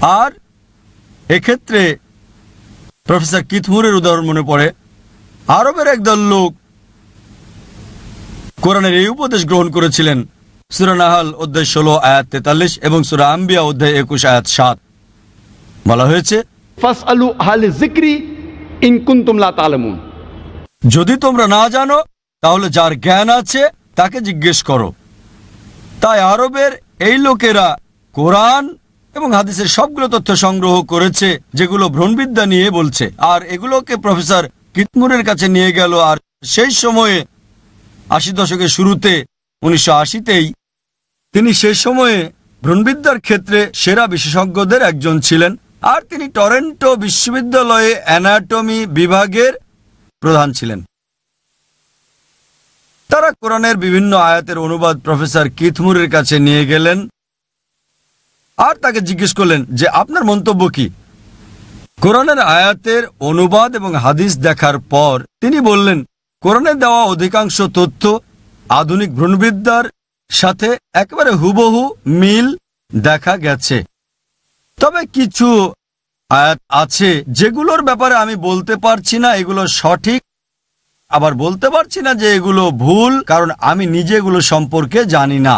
আর এক্ষেত্রে professor Keith মুরের উদাহরণ মনে পড়ে। আরবের একদল লোক কোরআনের এই উপদেশ গ্রহণ করেছিলেন। সূরা নাহল অধ্যায় 16 আয়াত 43 এবং সূরা আম্বিয়া অধ্যায় 21 আয়াত 7 বলা হয়েছে, ফাসআলু আহলে যিকরি ইন কুনতুম লা তা'লামুন। যদি তোমরা না জানো তাহলে যার জ্ঞান আছে তাকে জিজ্ঞেস করো। তাই আরবের এই লোকেরা কোরআন এবং হাদিসের সবগুলো তথ্য সংগ্রহ করেছে যেগুলো ভ্রূণবিদ্যা নিয়ে বলছে, আর এগুলোকে প্রফেসর কিথ মুরের কাছে নিয়ে গেল। আর সেই সময়ে 80 দশকের শুরুতে 1980তেই তিনি সেই সময়ে ভ্রূণবিদ্যার ক্ষেত্রে সেরা বিশেষজ্ঞদের একজন ছিলেন। আর তিনি টরন্টো বিশ্ববিদ্যালয়ে অ্যানাটমি বিভাগের প্রধান ছিলেন। তারা কোরআনের বিভিন্ন আয়াতের অনুবাদ প্রফেসর কিথ মুরের কাছে নিয়ে গেলেন আর তাকে জিজ্ঞেস করলেন যে আপনার মন্তব্য কি। কোরআনের আয়াতের অনুবাদ এবং হাদিস দেখার পর তিনি বললেন, কোরআনে দেওয়া অধিকাংশ তথ্য আধুনিক ভ্রূণবিদ্যার সাথে একেবারে হুবহু মিল দেখা গেছে। তবে কিছু আয়াত আছে যেগুলোর ব্যাপারে আমি বলতে পারছি না এগুলো সঠিক, আবার বলতে পারছি না যে এগুলো ভুল, কারণ আমি নিজে এগুলো সম্পর্কে জানি না।